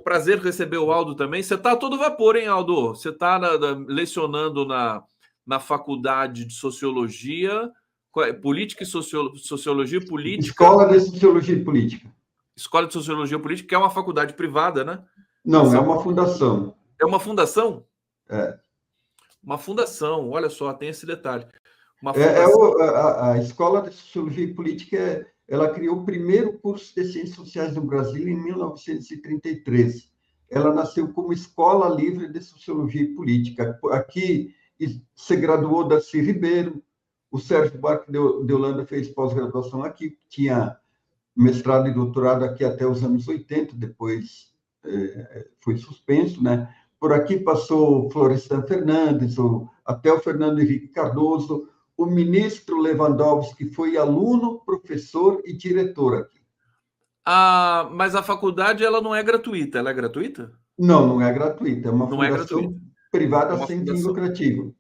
Prazer receber o Aldo também. Você está a todo vapor, hein, Aldo? Você está lecionando na faculdade de Sociologia, Política e Sociologia Política. Escola de Sociologia e Política. Escola de Sociologia Política, que é uma faculdade privada, né? Não, é uma fundação. É uma fundação? É. Uma fundação, olha só, tem esse detalhe. Uma fundação. A Escola de Sociologia e Política, ela criou o primeiro curso de Ciências Sociais no Brasil em 1933. Ela nasceu como Escola Livre de Sociologia e Política. Aqui se graduou Darcy Ribeiro, o Sérgio Buarque de Holanda fez pós-graduação aqui, tinha mestrado e doutorado aqui até os anos 80, depois foi suspenso, né? Por aqui passou Florestan Fernandes, até o Fernando Henrique Cardoso, o ministro Lewandowski foi aluno, professor e diretor aqui. Mas a faculdade ela não é gratuita, ela é gratuita? Não, não é gratuita, é uma não fundação privada sem fim lucrativo.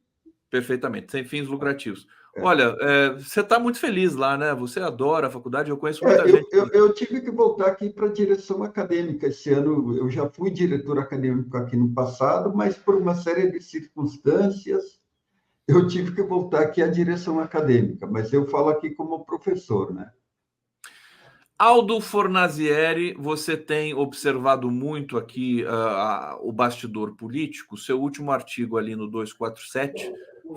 Perfeitamente, sem fins lucrativos. Olha, você está muito feliz lá, né? Você adora a faculdade, eu conheço muita gente. Eu tive que voltar aqui para a direção acadêmica esse ano. Eu já fui diretor acadêmico aqui no passado, mas por uma série de circunstâncias, eu tive que voltar aqui à direção acadêmica. Mas eu falo aqui como professor, né? Aldo Fornazieri, você tem observado muito aqui o bastidor político. Seu último artigo ali no 247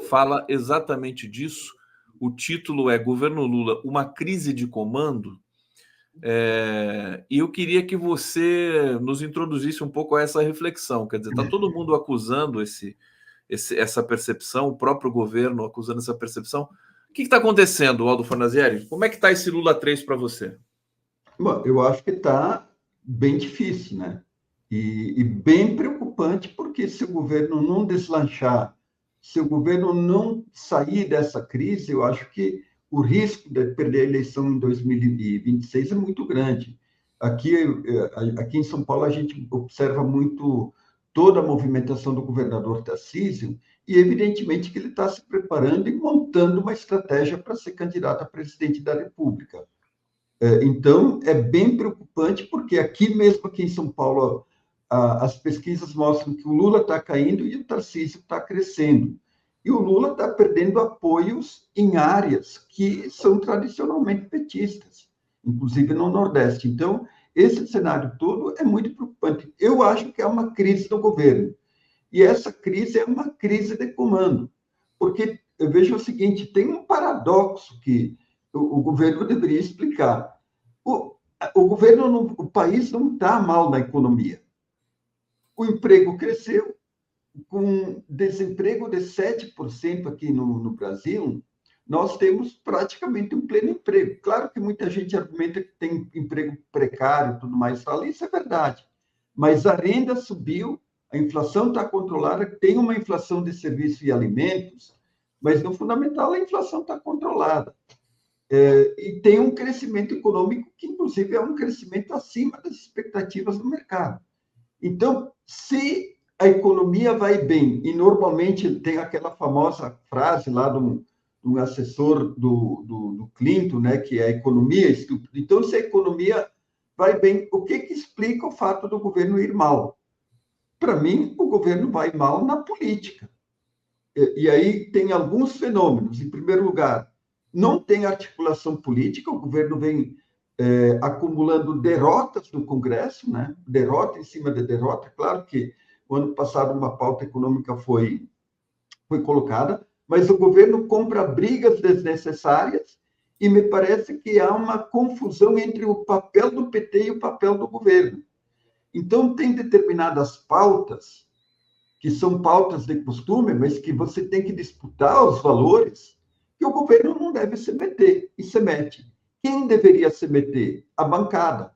fala exatamente disso. O título é Governo Lula, uma crise de comando. E eu queria que você nos introduzisse um pouco a essa reflexão. Quer dizer, está todo mundo acusando essa percepção, o próprio governo acusando essa percepção. O que está acontecendo, Aldo Fornazieri? Como é que está esse Lula 3 para você? Bom, eu acho que está bem difícil, né? E bem preocupante, porque se o governo não deslanchar, se o governo não sair dessa crise, eu acho que o risco de perder a eleição em 2026 é muito grande. Aqui em São Paulo, a gente observa muito toda a movimentação do governador Tarcísio, e evidentemente que ele está se preparando e montando uma estratégia para ser candidato a presidente da República. Então, é bem preocupante, porque aqui em São Paulo, as pesquisas mostram que o Lula está caindo e o Tarcísio está crescendo. E o Lula está perdendo apoios em áreas que são tradicionalmente petistas, inclusive no Nordeste. Então, esse cenário todo é muito preocupante. Eu acho que é uma crise do governo. E essa crise é uma crise de comando. Porque eu vejo o seguinte, tem um paradoxo que o governo deveria explicar. O país não está mal na economia. O emprego cresceu, com desemprego de 7% aqui no Brasil, nós temos praticamente um pleno emprego. Claro que muita gente argumenta que tem emprego precário e tudo mais, isso é verdade. Mas a renda subiu, a inflação está controlada, tem uma inflação de serviços e alimentos, mas no fundamental a inflação está controlada. E tem um crescimento econômico que, inclusive, é um crescimento acima das expectativas do mercado. Então, se a economia vai bem, e normalmente tem aquela famosa frase lá de um assessor do Clinton, né, que é a economia estúpida. Então, se a economia vai bem, o que explica o fato do governo ir mal? Para mim, o governo vai mal na política. E aí tem alguns fenômenos. Em primeiro lugar, não tem articulação política, o governo vem acumulando derrotas no Congresso, né? Derrota em cima de derrota. Claro que o ano passado uma pauta econômica foi colocada, mas o governo compra brigas desnecessárias e me parece que há uma confusão entre o papel do PT e o papel do governo. Então, tem determinadas pautas, que são pautas de costume, mas que você tem que disputar os valores, que o governo não deve se meter, e se mete. Quem deveria se meter? A bancada.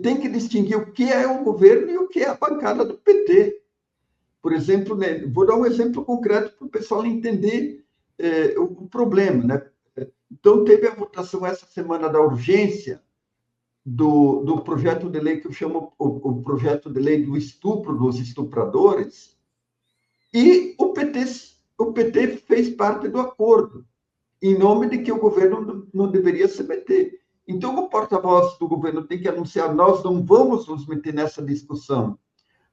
Tem que distinguir o que é o governo e o que é a bancada do PT. Por exemplo, né, vou dar um exemplo concreto para o pessoal entender o problema. Né? Então, teve a votação essa semana da urgência do projeto de lei que eu chamo o projeto de lei do estupro dos estupradores, e o PT fez parte do acordo, em nome de que o governo não deveria se meter. Então, o porta-voz do governo tem que anunciar: nós não vamos nos meter nessa discussão,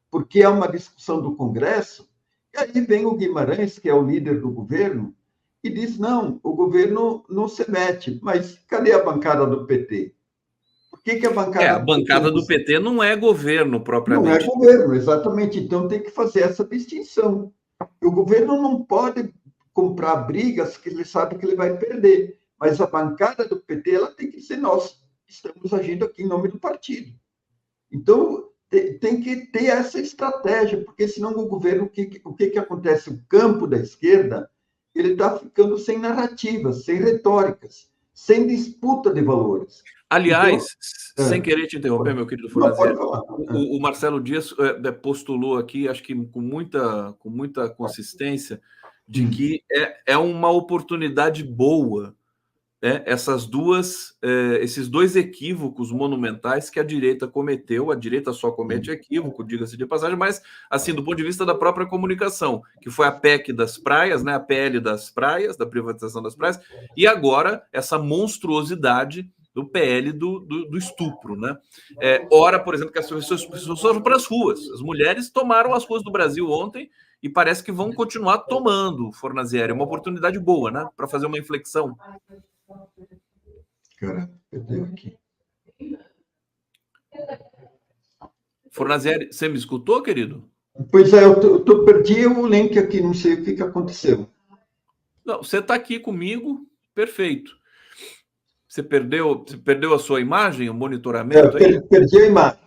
porque é uma discussão do Congresso. E aí vem o Guimarães, que é o líder do governo, e diz: não, o governo não se mete. Mas cadê a bancada do PT? Por que a bancada A do PT bancada do PT não é governo não é propriamente. governo, exatamente. Então tem que fazer essa distinção. O governo não pode comprar brigas que ele sabe que ele vai perder, mas a bancada do PT ela tem que ser nós. Estamos agindo aqui em nome do partido. Então tem que ter essa estratégia, porque senão o governo, o que acontece? O campo da esquerda ele está ficando sem narrativas, sem retóricas, sem disputa de valores. Então, Aliás, sem querer te interromper, meu querido não pode Fornazieri, falar. o Marcelo Dias postulou aqui, acho que com muita consistência, de que é uma oportunidade boa, né, esses dois equívocos monumentais que a direita cometeu. A direita só comete equívoco, diga-se de passagem, mas assim, do ponto de vista da própria comunicação, que foi a PEC das praias, né, a PL das praias, da privatização das praias, e agora essa monstruosidade do PL do estupro, né? Ora, por exemplo, que as pessoas foram para as ruas. As mulheres tomaram as ruas do Brasil ontem e parece que vão continuar tomando, Fornazieri. É uma oportunidade boa, né? Para fazer uma inflexão. Cara, perdeu aqui. Fornazieri, você me escutou, querido? Pois é, perdi o link aqui, não sei o que aconteceu. Não, você está aqui comigo, perfeito. Você perdeu a sua imagem, o monitoramento aí? Perdi a imagem.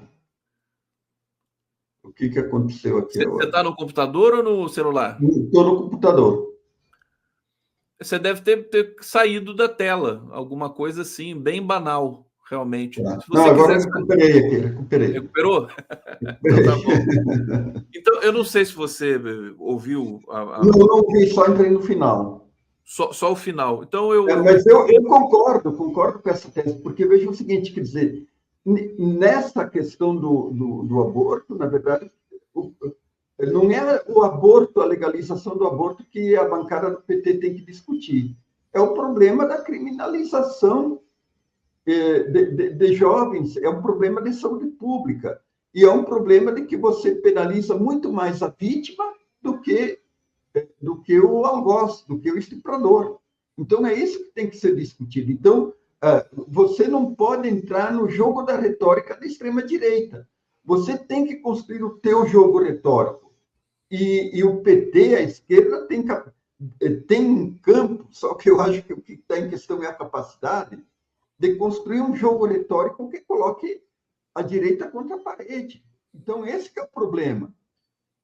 O que aconteceu aqui Você agora? está no computador ou no celular? Estou no computador. Você deve ter saído da tela, alguma coisa assim, bem banal, realmente. Tá. Se Não, você agora quiser. recuperei aqui, recuperei. Recuperou? Então tá bom. Então, eu não sei se você ouviu Não vi, só entrei no final. Só o final. Então, Mas eu concordo com essa tese, porque veja o seguinte, quer dizer, nessa questão do aborto, na verdade, não é o aborto, a legalização do aborto que a bancada do PT tem que discutir. É o problema da criminalização de jovens, é um problema de saúde pública. E é um problema de que você penaliza muito mais a vítima do que o algoz, do que o estuprador. Então, é isso que tem que ser discutido. Então, você não pode entrar no jogo da retórica da extrema-direita. Você tem que construir o teu jogo retórico. E o PT, a esquerda, tem um campo, só que eu acho que o que está em questão é a capacidade de construir um jogo retórico que coloque a direita contra a parede. Então, esse que é o problema.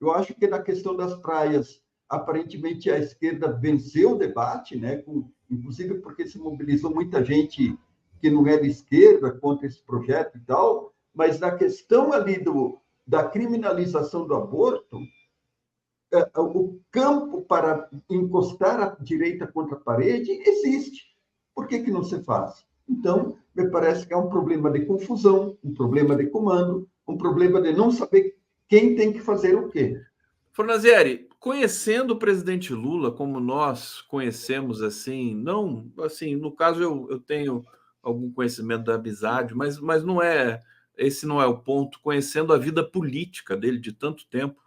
Eu acho que na questão das praias, aparentemente a esquerda venceu o debate, né? Inclusive porque se mobilizou muita gente que não é de esquerda contra esse projeto e tal, mas na questão ali da criminalização do aborto, o campo para encostar a direita contra a parede existe. Por que não se faz? Então, me parece que é um problema de confusão, um problema de comando, um problema de não saber quem tem que fazer o quê. Fornazieri, conhecendo o presidente Lula como nós conhecemos, assim, não, assim, no caso eu tenho algum conhecimento da amizade, mas esse não é o ponto, conhecendo a vida política dele de tanto tempo.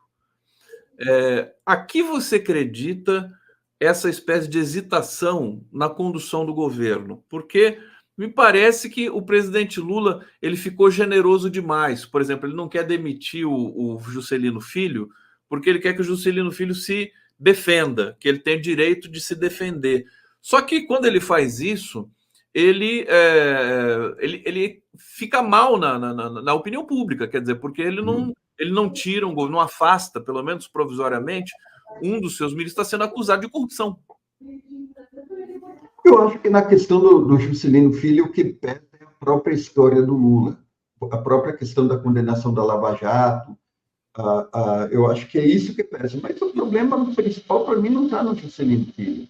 A que você acredita essa espécie de hesitação na condução do governo? Porque me parece que o presidente Lula ele ficou generoso demais. Por exemplo, ele não quer demitir o Juscelino Filho, porque ele quer que o Juscelino Filho se defenda, que ele tem direito de se defender. Só que quando ele faz isso, ele fica mal na opinião pública, quer dizer, porque ele não tira não afasta, pelo menos provisoriamente, um dos seus ministros está sendo acusado de corrupção. Eu acho que na questão do Juscelino Filho, o que pesa é a própria história do Lula, a própria questão da condenação da Lava Jato. Eu acho que é isso que pesa. Mas o problema principal, para mim, não está no Juscelino Filho.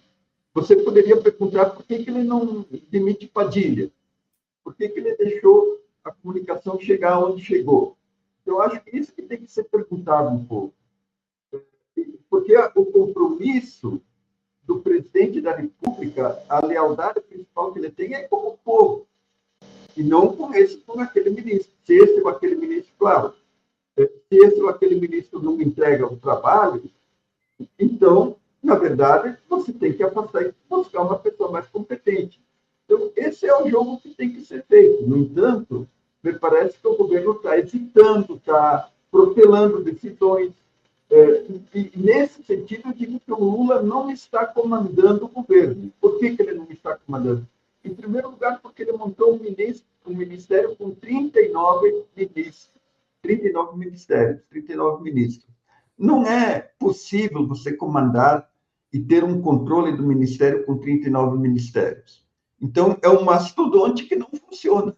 Você poderia perguntar por que ele não demite Padilha? Por que ele deixou a comunicação chegar onde chegou? Eu acho que isso que tem que ser perguntado um pouco. Porque o compromisso do presidente da República, a lealdade principal que ele tem é com o povo. E não com esse ou com aquele ministro. Se esse ou aquele ministro, claro, se esse ou aquele ministro não entrega o trabalho, então, na verdade, você tem que afastar e buscar uma pessoa mais competente. Então, esse é o jogo que tem que ser feito. No entanto, me parece que o governo está hesitando, está protelando decisões. E, nesse sentido, eu digo que o Lula não está comandando o governo. Por que ele não está comandando? Em primeiro lugar, porque ele montou um ministério com 39 ministros, 39 ministérios, 39 ministros. Não é possível você comandar e ter um controle do ministério com 39 ministérios. Então, é um mastodonte que não funciona.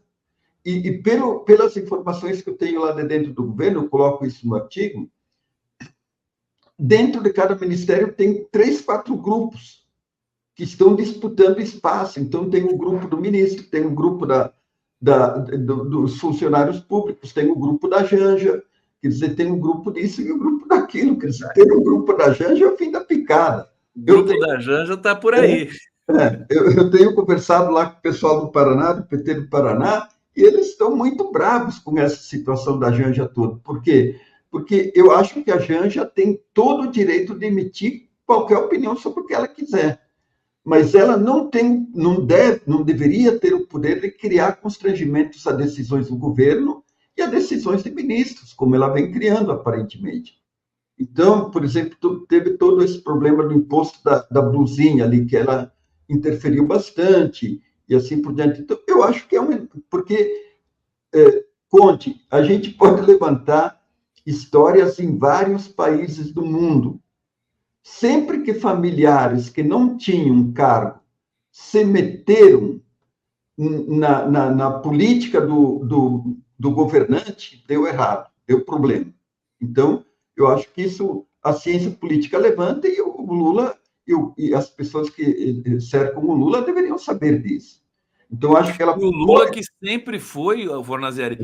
E pelas informações que eu tenho lá de dentro do governo, eu coloco isso no artigo, dentro de cada ministério tem 3, 4 grupos que estão disputando espaço. Então, tem o grupo do ministro, tem o grupo dos funcionários públicos, tem o grupo da Janja, quer dizer, tem um grupo disso e o grupo daquilo. Quer dizer, ter o grupo da Janja é o fim da picada. O grupo da Janja está por aí. Eu tenho conversado lá com o pessoal do Paraná, do PT do Paraná, e eles estão muito bravos com essa situação da Janja toda. Por quê? Porque eu acho que a Janja tem todo o direito de emitir qualquer opinião sobre o que ela quiser. Mas ela não deveria ter o poder de criar constrangimentos a decisões do governo e a decisões de ministros, como ela vem criando, aparentemente. Então, por exemplo, teve todo esse problema do imposto da blusinha ali, que ela interferiu bastante, e assim por diante. Então, eu acho que porque, Conte, a gente pode levantar histórias em vários países do mundo. Sempre que familiares que não tinham cargo se meteram na política do governante, deu errado, deu problema. Então, eu acho que isso a ciência política levanta e o Lula e as pessoas que cercam o Lula deveriam saber disso. Então, acho que ela... E o Lula que sempre foi, Fornazieri,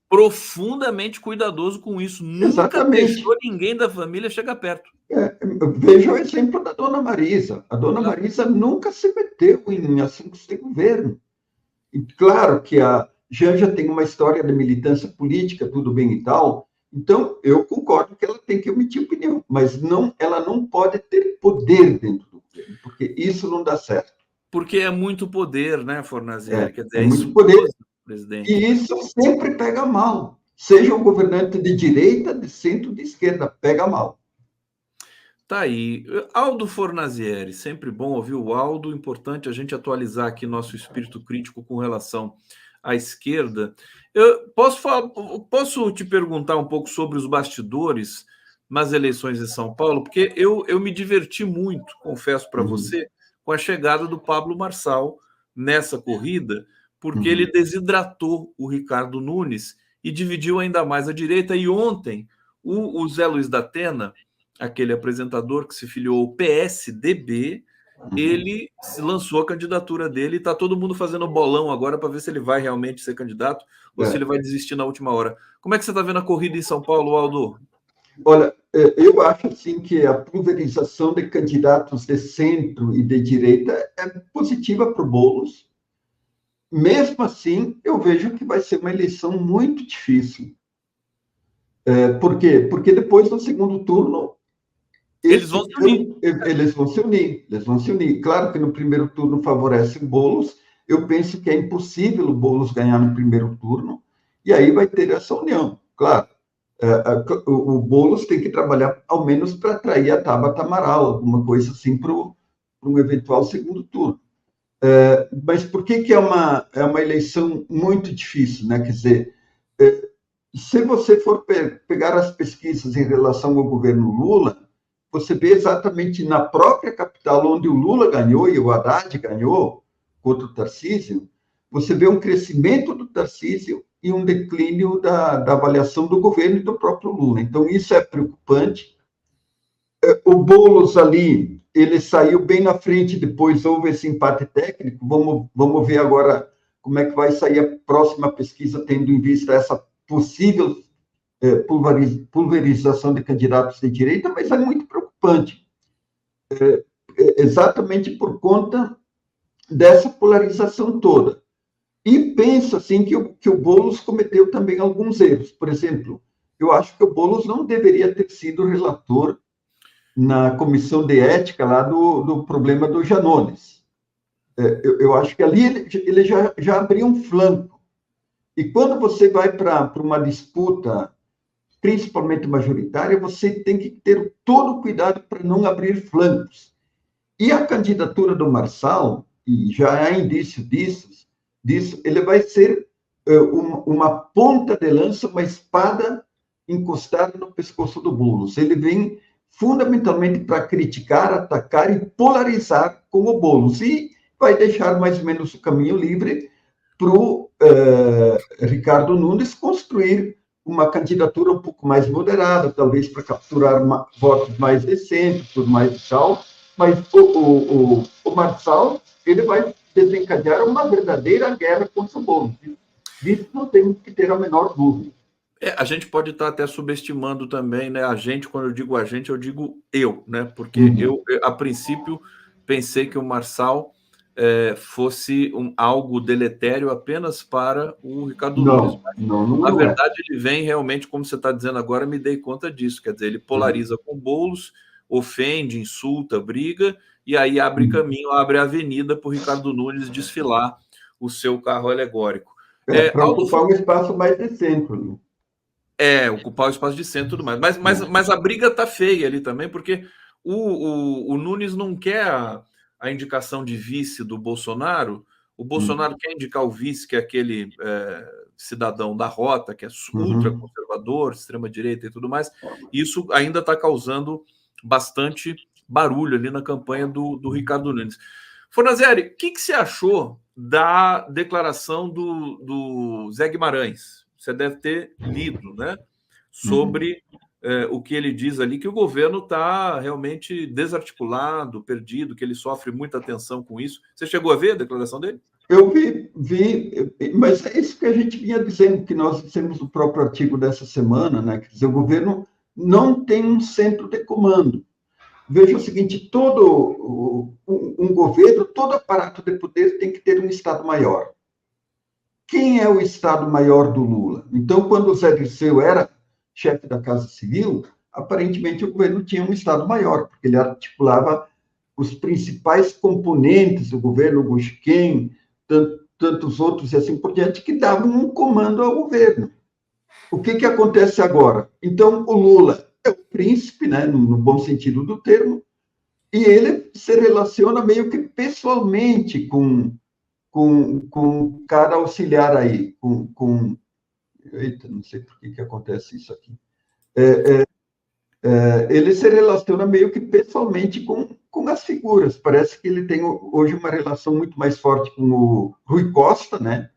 profundamente cuidadoso com isso. Nunca deixou ninguém da família chegar perto. Veja o exemplo da dona Marisa. A dona Marisa nunca se meteu em assuntos de governo. E claro que a Janja tem uma história de militância política, tudo bem e tal. Então, eu concordo que ela tem que emitir opinião, mas ela não pode ter poder dentro do governo, porque isso não dá certo. Porque é muito poder, né, Fornazieri? Quer dizer, é muito poder. Presidente. E isso sempre pega mal. Seja um governante de direita, de centro, de esquerda, pega mal. Tá aí. Aldo Fornazieri, sempre bom ouvir o Aldo. Importante a gente atualizar aqui nosso espírito crítico com relação à esquerda. Eu posso te perguntar um pouco sobre os bastidores nas eleições em São Paulo? Porque eu me diverti muito, confesso para você, com a chegada do Pablo Marçal nessa corrida, porque ele desidratou o Ricardo Nunes e dividiu ainda mais a direita. E ontem, o Zé Luiz da Atena, aquele apresentador que se filiou ao PSDB, ele lançou a candidatura dele e está todo mundo fazendo bolão agora para ver se ele vai realmente ser candidato ou se ele vai desistir na última hora. Como é que você está vendo a corrida em São Paulo, Aldo? Olha, eu acho assim que a pulverização de candidatos de centro e de direita é positiva para o Boulos. Mesmo assim, eu vejo que vai ser uma eleição muito difícil. Por quê? Porque depois, no segundo turno, eles vão se unir. Eles vão se unir. Claro que no primeiro turno favorece o Boulos. Eu penso que é impossível o Boulos ganhar no primeiro turno. E aí vai ter essa união. Claro, o Boulos tem que trabalhar, ao menos, para atrair a Tabata Amaral, alguma coisa assim, para um eventual segundo turno. Mas por que é uma eleição muito difícil, né? Quer dizer, se você for pegar as pesquisas em relação ao governo Lula, você vê exatamente na própria capital, onde o Lula ganhou e o Haddad ganhou contra o Tarcísio, você vê um crescimento do Tarcísio e um declínio da avaliação do governo e do próprio Lula. Então, isso é preocupante. O Boulos ali, ele saiu bem na frente, depois houve esse empate técnico. Vamos ver agora como é que vai sair a próxima pesquisa, tendo em vista essa possível pulverização de candidatos de direita, mas é muito preocupante. Exatamente por conta dessa polarização toda. E penso assim que o Boulos cometeu também alguns erros. Por exemplo, eu acho que o Boulos não deveria ter sido relator na comissão de ética lá do problema do Janones. Eu acho que ali ele já abriu um flanco. E quando você vai para uma disputa, principalmente majoritária, você tem que ter todo o cuidado para não abrir flancos. E a candidatura do Marçal, e já há indício disso, ele vai ser uma ponta de lança, uma espada encostada no pescoço do Boulos. Ele vem fundamentalmente para criticar, atacar e polarizar com o Boulos. E vai deixar mais ou menos o caminho livre para o Ricardo Nunes construir uma candidatura um pouco mais moderada, talvez para capturar votos mais decentes, tudo mais e tal, mas o Marçal, ele vai desencadear uma verdadeira guerra contra o Boulos. Disso não temos que ter a menor dúvida. A gente pode estar até subestimando também, né? A gente, quando eu digo a gente, eu digo eu, né? Porque eu, a princípio, pensei que o Marçal fosse algo deletério apenas para o Ricardo Nunes. Não Na verdade, ele vem realmente, como você está dizendo agora, me dei conta disso. Quer dizer, ele polariza com Boulos, ofende, insulta, briga, e aí abre caminho, abre a avenida para o Ricardo Nunes desfilar o seu carro alegórico. Para ocupar um espaço mais de centro. Ocupar o espaço de centro e tudo mais. Mas a briga tá feia ali também, porque o Nunes não quer a indicação de vice do Bolsonaro. O Bolsonaro quer indicar o vice, que é aquele cidadão da rota, que é ultraconservador, extrema-direita e tudo mais. Isso ainda está causando bastante barulho ali na campanha do Ricardo Nunes. Fornazieri, o que você achou da declaração do Zé Guimarães? Você deve ter lido, né? Sobre o que ele diz ali, que o governo está realmente desarticulado, perdido, que ele sofre muita tensão com isso. Você chegou a ver a declaração dele? Eu vi, mas é isso que a gente vinha dizendo, que nós dissemos no próprio artigo dessa semana, né? Quer dizer, o governo não tem um centro de comando. Veja o seguinte, todo um governo, todo aparato de poder tem que ter um Estado-Maior. Quem é o Estado-Maior do Lula? Então, quando o Zé Dirceu era chefe da Casa Civil, aparentemente o governo tinha um Estado-Maior, porque ele articulava os principais componentes do governo, o Gusquem, tantos outros e assim por diante, que davam um comando ao governo. O que acontece agora? Então, o Lula é o príncipe, né, no bom sentido do termo, e ele se relaciona meio que pessoalmente com cada auxiliar aí, Eita, não sei por que acontece isso aqui. Ele se relaciona meio que pessoalmente com as figuras. Parece que ele tem hoje uma relação muito mais forte com o Rui Costa, né?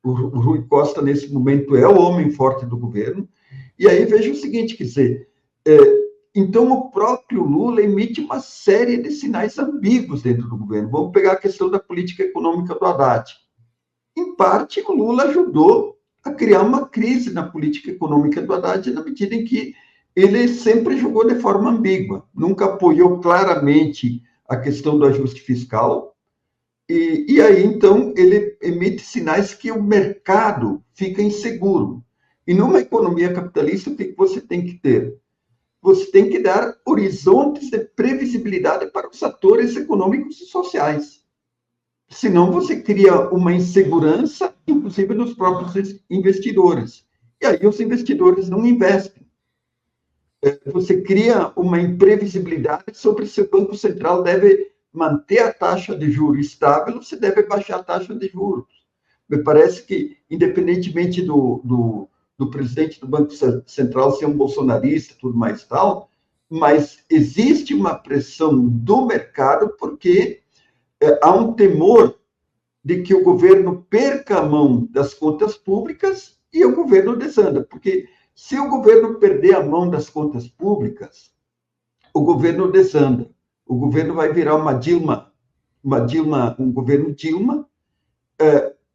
O Rui Costa, nesse momento, é o homem forte do governo. E aí veja o seguinte, quer dizer, então o próprio Lula emite uma série de sinais ambíguos dentro do governo. Vamos pegar a questão da política econômica do Haddad. Em parte, o Lula ajudou a criar uma crise na política econômica do Haddad, na medida em que ele sempre jogou de forma ambígua, nunca apoiou claramente a questão do ajuste fiscal, e aí, então, ele emite sinais que o mercado fica inseguro. E numa economia capitalista, o que você tem que ter? Você tem que dar horizontes de previsibilidade para os atores econômicos e sociais. Senão, você cria uma insegurança, inclusive nos próprios investidores. E aí, os investidores não investem. Você cria uma imprevisibilidade sobre se o Banco Central deve manter a taxa de juros estável ou se deve baixar a taxa de juros. Me parece que, independentemente do presidente do Banco Central ser um bolsonarista e tudo mais tal, mas existe uma pressão do mercado porque há um temor de que o governo perca a mão das contas públicas e o governo desanda, porque se o governo perder a mão das contas públicas, o governo desanda. O governo vai virar um governo Dilma.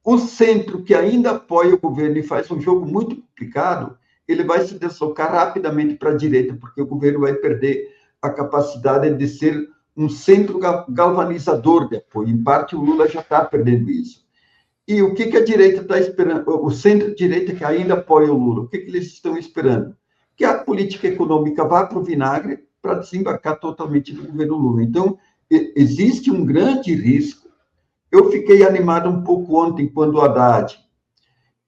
O centro, que ainda apoia o governo e faz um jogo muito complicado, ele vai se deslocar rapidamente para a direita, porque o governo vai perder a capacidade de ser um centro galvanizador de apoio. Em parte, o Lula já está perdendo isso. E o que a direita está esperando? O centro-direita que ainda apoia o Lula, o que eles estão esperando? Que a política econômica vá para o vinagre para desembarcar totalmente no governo Lula. Então, existe um grande risco. Eu fiquei animado um pouco ontem quando o Haddad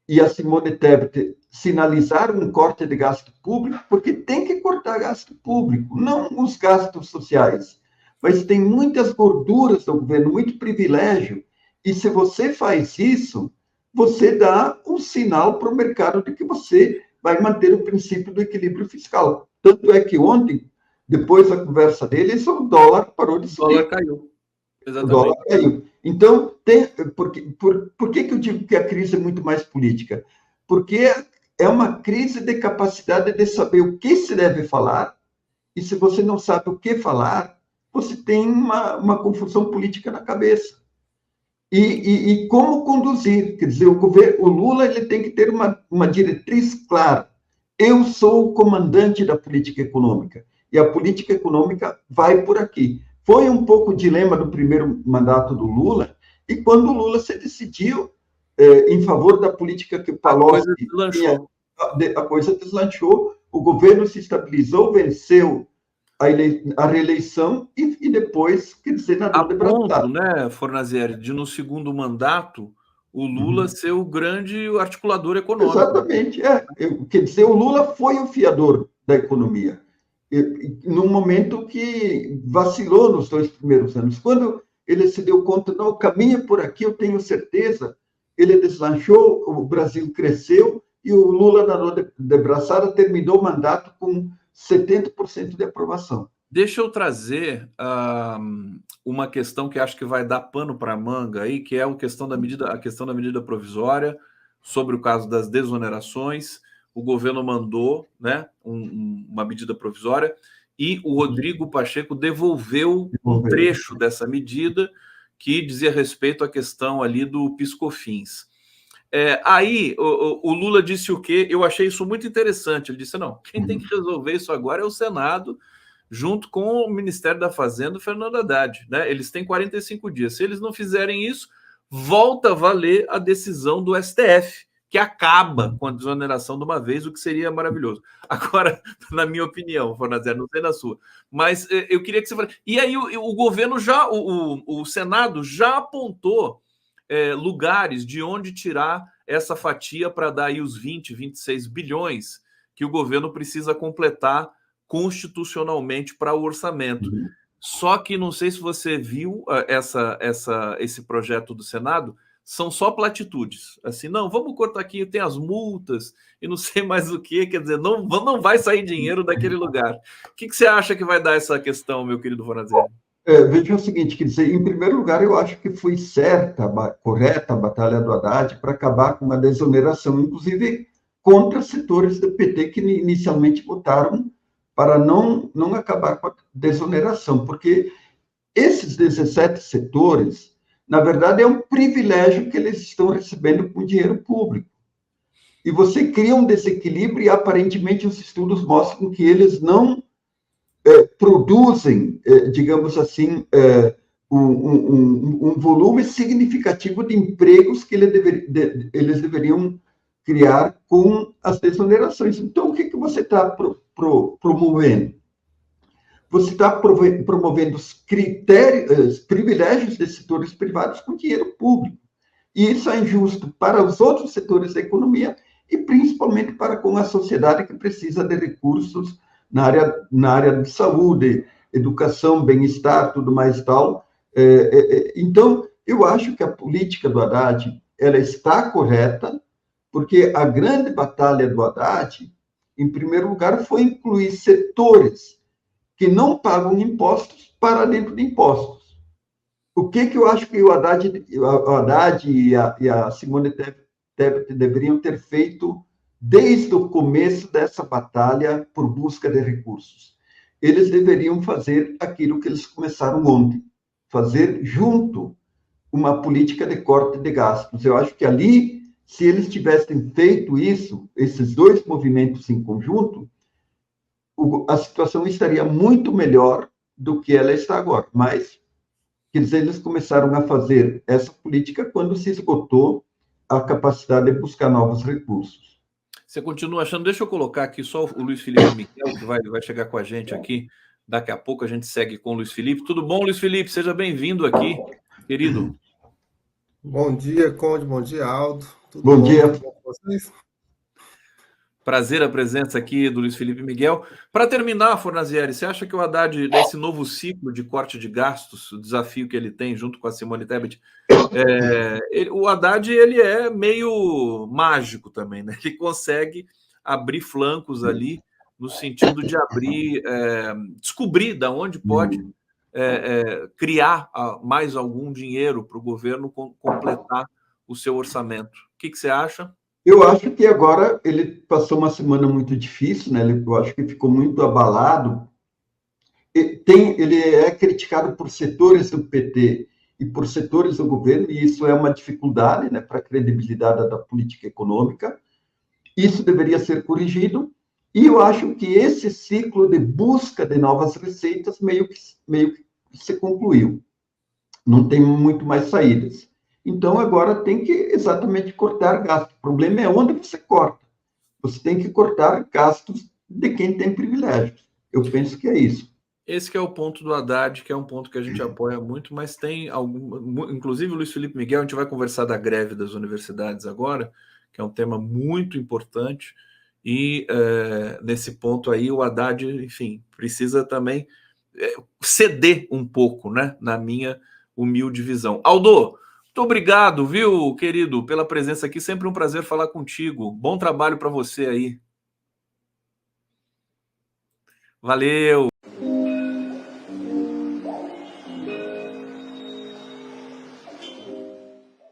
e a Simone Tebet sinalizaram um corte de gasto público, porque tem que cortar gasto público, não os gastos sociais. Mas tem muitas gorduras do governo, muito privilégio, e se você faz isso, você dá um sinal para o mercado de que você vai manter o princípio do equilíbrio fiscal. Tanto é que ontem, depois da conversa deles, o dólar parou de subir. O dólar caiu. Exatamente. O dólar caiu. Então, por que eu digo que a crise é muito mais política? Porque é uma crise de capacidade de saber o que se deve falar, e se você não sabe o que falar, você tem uma confusão política na cabeça. E como conduzir? Quer dizer, o Lula ele tem que ter uma diretriz clara. Eu sou o comandante da política econômica, e a política econômica vai por aqui. Foi um pouco o dilema do primeiro mandato do Lula, e quando o Lula se decidiu em favor da política que o Palocci tinha, a coisa deslanchou, o governo se estabilizou, venceu a reeleição e depois, quer dizer, a ponto, né, Fornazieri, de no segundo mandato o Lula ser o grande articulador econômico. Exatamente, quer dizer, o Lula foi o fiador da economia, num momento que vacilou nos 2 primeiros anos. Quando ele se deu conta, não, caminha por aqui, eu tenho certeza, ele deslanchou, o Brasil cresceu, e o Lula, na de braçada, terminou o mandato com 70% de aprovação. Deixa eu trazer uma questão que acho que vai dar pano para a manga aí, que é a questão da medida provisória, sobre o caso das desonerações. O governo mandou, né, uma medida provisória, e o Rodrigo Pacheco devolveu um trecho dessa medida que dizia respeito à questão ali do PiscoFins. Aí o Lula disse o quê? Eu achei isso muito interessante. Ele disse, não, quem tem que resolver isso agora é o Senado, junto com o Ministério da Fazenda, o Fernando Haddad, né? Eles têm 45 dias. Se eles não fizerem isso, volta a valer a decisão do STF, que acaba com a desoneração de uma vez, o que seria maravilhoso. Agora, na minha opinião, Fornazieri, não sei na sua, mas eu queria que você falasse. E aí o governo já, o Senado já apontou lugares de onde tirar essa fatia para dar aí os 20, 26 bilhões que o governo precisa completar constitucionalmente para o orçamento. Só que não sei se você viu esse projeto do Senado, são só platitudes. Assim, não, vamos cortar aqui, tem as multas e não sei mais o que, quer dizer, não vai sair dinheiro daquele lugar. O que você acha que vai dar essa questão, meu querido Fornazieri? Veja o seguinte, quer dizer, em primeiro lugar, eu acho que foi correta a batalha do Haddad para acabar com uma desoneração, inclusive contra setores do PT que inicialmente votaram para não acabar com a desoneração, porque esses 17 setores, na verdade, é um privilégio que eles estão recebendo com dinheiro público. E você cria um desequilíbrio e, aparentemente, os estudos mostram que eles não produzem, digamos assim, um volume significativo de empregos que eles deveriam criar com as desonerações. Então, o que você está promovendo? Você está promovendo os privilégios de setores privados com dinheiro público. E isso é injusto para os outros setores da economia e principalmente para com a sociedade que precisa de recursos na área de saúde, educação, bem-estar, tudo mais e tal. Então, eu acho que a política do Haddad ela está correta, porque a grande batalha do Haddad, em primeiro lugar, foi incluir setores que não pagam impostos para dentro de impostos. O que eu acho que o Haddad e a Simone Tebet deveriam ter feito desde o começo dessa batalha por busca de recursos? Eles deveriam fazer aquilo que eles começaram ontem, fazer junto uma política de corte de gastos. Eu acho que ali, se eles tivessem feito isso, esses dois movimentos em conjunto, a situação estaria muito melhor do que ela está agora. Mas Quer dizer, eles começaram a fazer essa política quando se esgotou a capacidade de buscar novos recursos. Você continua achando? Deixa eu colocar aqui só o Luiz Felipe Miguel, que vai chegar com a gente aqui. Daqui a pouco a gente segue com o Luiz Felipe. Tudo bom, Luiz Felipe? Seja bem-vindo aqui, querido. Bom dia, Conde. Bom dia, Aldo. Tudo Bom bom? dia. Tudo bom com vocês? Prazer a presença aqui do Luiz Felipe Miguel. Para terminar, Fornazieri, você acha que o Haddad, nesse novo ciclo de corte de gastos, o desafio que ele tem junto com a Simone Tebet, o Haddad ele é meio mágico também, né? Ele consegue abrir flancos ali no sentido de descobrir da onde pode criar mais algum dinheiro para o governo completar o seu orçamento. O que você acha? Eu acho que agora ele passou uma semana muito difícil, né? Eu acho que ficou muito abalado. Ele é criticado por setores do PT e por setores do governo, e isso é uma dificuldade, né, para a credibilidade da política econômica. Isso deveria ser corrigido, e eu acho que esse ciclo de busca de novas receitas meio que se concluiu. Não tem muito mais saídas. Então, agora tem que exatamente cortar gastos. O problema é onde você corta. Você tem que cortar gastos de quem tem privilégios. Eu penso que é isso. Esse que é o ponto do Haddad, que é um ponto que a gente apoia muito, mas tem inclusive o Luiz Felipe Miguel, a gente vai conversar da greve das universidades agora, que é um tema muito importante, e nesse ponto aí o Haddad, enfim, precisa também ceder um pouco, né, na minha humilde visão. Aldo, muito obrigado, viu, querido, pela presença aqui, sempre um prazer falar contigo. Bom trabalho para você aí. Valeu!